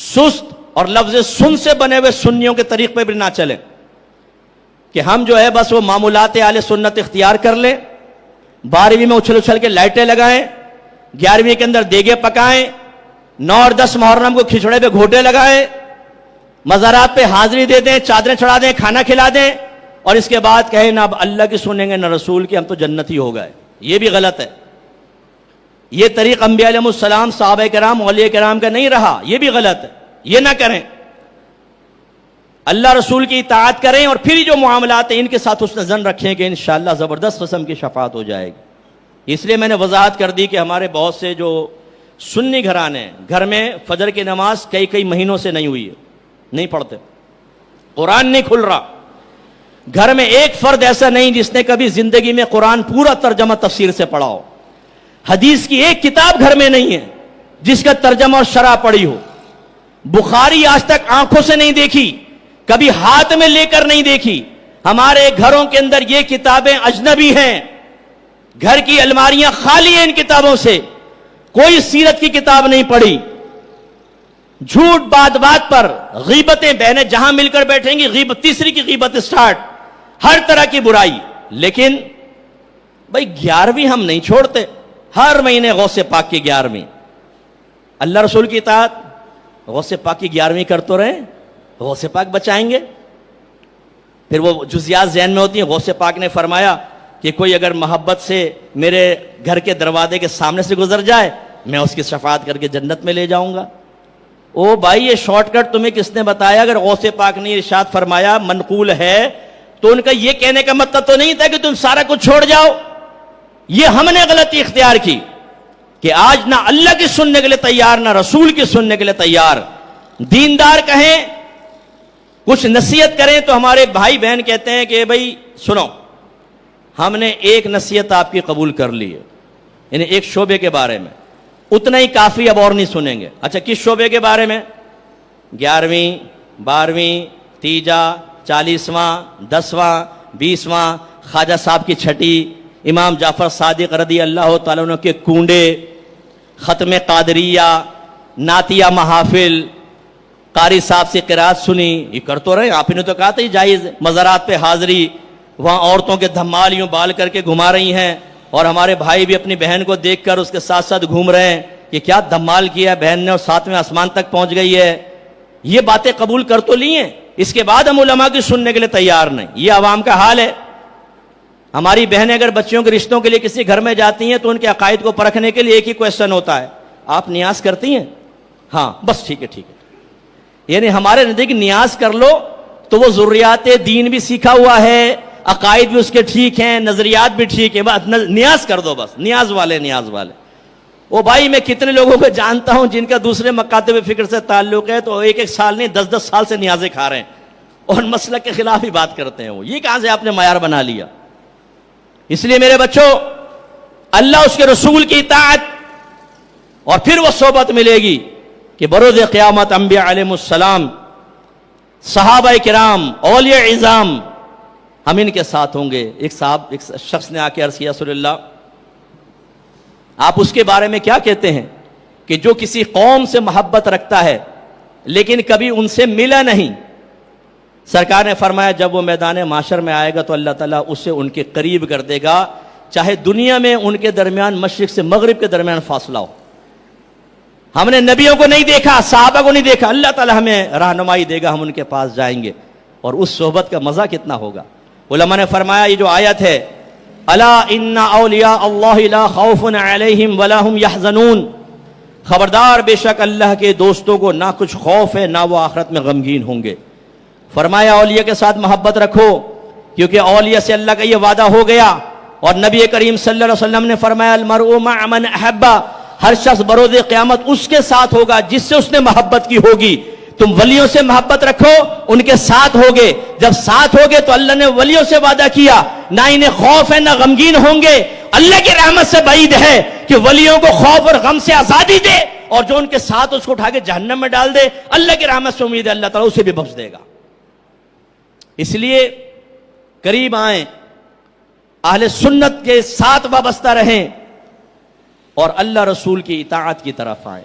سست اور لفظ سن سے بنے ہوئے سنیوں کے طریق پہ بھی نہ چلیں کہ ہم جو ہے بس وہ معمولات اہل سنت اختیار کر لیں، 12ویں میں اچھل اچھل کے لائٹیں لگائیں، 11ویں کے اندر دیگے پکائیں، 9 اور 10 محرم کو کھچڑے پہ گھوٹے لگائیں، مزارات پہ حاضری دے دیں، چادریں چڑھا دیں، کھانا کھلا دیں، اور اس کے بعد کہیں نہ اب اللہ کی سنیں گے نہ رسول کی، ہم تو جنتی ہو گئے. یہ بھی غلط ہے. یہ طریق انبیاء علیہ السلام، صحابہ کرام، اولیاء کرام کا نہیں رہا. یہ بھی غلط ہے. یہ نہ کریں. اللہ رسول کی اطاعت کریں اور پھر جو معاملات ہیں ان کے ساتھ حسن ظن رکھیں کہ انشاءاللہ زبردست قسم کی شفاعت ہو جائے گی. اس لیے میں نے وضاحت کر دی کہ ہمارے بہت سے جو سنی گھرانے ہیں، گھر میں فجر کی نماز کئی مہینوں سے نہیں ہوئی ہے، نہیں پڑھتے، قرآن نہیں کھل رہا. گھر میں ایک فرد ایسا نہیں جس نے کبھی زندگی میں قرآن پورا ترجمہ تفسیر سے پڑھا ہو. حدیث کی ایک کتاب گھر میں نہیں ہے جس کا ترجمہ اور شرح پڑھی ہو. بخاری آج تک آنکھوں سے نہیں دیکھی، کبھی ہاتھ میں لے کر نہیں دیکھی. ہمارے گھروں کے اندر یہ کتابیں اجنبی ہیں، گھر کی الماریاں خالی ہیں ان کتابوں سے. کوئی سیرت کی کتاب نہیں پڑھی. جھوٹ بات پر غیبتیں، بہنیں جہاں مل کر بیٹھیں گی غیبت، تیسری کی غیبت سٹارٹ، ہر طرح کی برائی. لیکن بھائی 11ویں ہم نہیں چھوڑتے، ہر مہینے غوث پاک کی 11ویں. اللہ رسول کی اطاعت، غوث پاک کی 11ویں کر تو رہے، غوث پاک بچائیں گے. پھر وہ جزیات ذہن میں ہوتی ہیں. غوث پاک نے فرمایا کہ کوئی اگر محبت سے میرے گھر کے دروازے کے سامنے سے گزر جائے میں اس کی شفاعت کر کے جنت میں لے جاؤں گا. او بھائی یہ شارٹ کٹ تمہیں کس نے بتایا؟ اگر غوث پاک نے ارشاد فرمایا منقول ہے تو ان کا یہ کہنے کا مطلب تو نہیں تھا کہ تم سارا کچھ چھوڑ جاؤ. یہ ہم نے غلطی اختیار کی کہ آج نہ اللہ کی سننے کے لیے تیار نہ رسول کی سننے کے لیے تیار. دیندار کہیں، کچھ نصیحت کریں تو ہمارے بھائی بہن کہتے ہیں کہ بھائی سنو، ہم نے ایک نصیحت آپ کی قبول کر لی ہے، یعنی ایک شعبے کے بارے میں، اتنا ہی کافی، اب اور نہیں سنیں گے. اچھا کس شعبے کے بارے میں؟ 11ویں، 12ویں، تیجا، 40واں، 10واں، 20واں، خواجہ صاحب کی چھٹی، امام جعفر صادق رضی اللہ تعالیٰ عنہ کے کنڈے، ختم قادریہ، نعتیہ محافل، قاری صاحب سے قرات سنی. یہ کر تو رہے، آپ نے تو کہا تھا یہ جائز ہے. مزارات پہ حاضری، وہاں عورتوں کے دھمال یوں بال کر کے گھما رہی ہیں، اور ہمارے بھائی بھی اپنی بہن کو دیکھ کر اس کے ساتھ ساتھ گھوم رہے ہیں کہ کیا دھمال کیا بہن نے اور 7ویں آسمان تک پہنچ گئی ہے. یہ باتیں قبول کر تو لی ہیں، اس کے بعد ہم علماء کی سننے کے لیے تیار نہیں. یہ عوام کا حال ہے. ہماری بہنیں اگر بچوں کے رشتوں کے لیے کسی گھر میں جاتی ہیں تو ان کے عقائد کو پرکھنے کے لیے ایک ہی کویسچن ہوتا ہے، آپ نیاز کرتی ہیں؟ ہاں بس ٹھیک ہے ٹھیک ہے. یعنی ہمارے نزدیک نیاز کر لو تو وہ ضروریات دین بھی سیکھا ہوا ہے، عقائد بھی اس کے ٹھیک ہیں، نظریات بھی ٹھیک ہیں، بس نیاز کر دو، بس نیاز والے نیاز والے. او بھائی میں کتنے لوگوں کو جانتا ہوں جن کا دوسرے مکاتب فکر سے تعلق ہے تو ایک سال نہیں 10 سال سے نیازیں کھا رہے ہیں اور مسلک کے خلاف ہی بات کرتے ہیں. وہ یہ کہاں سے آپ نے معیار بنا لیا؟ اس لیے میرے بچوں، اللہ اس کے رسول کی اطاعت اور پھر وہ صحبت ملے گی کہ بروز قیامت انبیاء علیہ السلام، صحابہ کرام، اولیاء عظام ہم ان کے ساتھ ہوں گے. ایک شخص نے آ کے عرض کیا رسول اللہ آپ اس کے بارے میں کیا کہتے ہیں کہ جو کسی قوم سے محبت رکھتا ہے لیکن کبھی ان سے ملا نہیں؟ سرکار نے فرمایا جب وہ میدان معاشر میں آئے گا تو اللہ تعالیٰ اسے ان کے قریب کر دے گا، چاہے دنیا میں ان کے درمیان مشرق سے مغرب کے درمیان فاصلہ ہو. ہم نے نبیوں کو نہیں دیکھا، صحابہ کو نہیں دیکھا، اللہ تعالیٰ ہمیں رہنمائی دے گا، ہم ان کے پاس جائیں گے اور اس صحبت کا مزہ کتنا ہوگا. علماء نے فرمایا یہ جو آیت ہے الا ان اولیاء اللہ لا خوف علیہم ولا هم يحزنون، خبردار بے شک اللہ کے دوستوں کو نہ کچھ خوف ہے نہ وہ آخرت میں غمگین ہوں گے. فرمایا اولیاء کے ساتھ محبت رکھو کیونکہ اولیاء سے اللہ کا یہ وعدہ ہو گیا، اور نبی کریم صلی اللہ علیہ وسلم نے فرمایا المرء مع من احب، ہر شخص بروز قیامت اس کے ساتھ ہوگا جس سے اس نے محبت کی ہوگی. تم ولیوں سے محبت رکھو، ان کے ساتھ ہوگے، جب ساتھ ہوگے تو اللہ نے ولیوں سے وعدہ کیا نہ انہیں خوف ہے نہ غمگین ہوں گے. اللہ کی رحمت سے بعید ہے کہ ولیوں کو خوف اور غم سے آزادی دے اور جو ان کے ساتھ اس کو اٹھا کے جہنم میں ڈال دے. اللہ کی رحمت سے امید ہے اللہ تعالیٰ اسے بھی بخش دے گا. اس لیے قریب آئیں، اہل سنت کے ساتھ وابستہ رہیں اور اللہ رسول کی اطاعت کی طرف آئیں.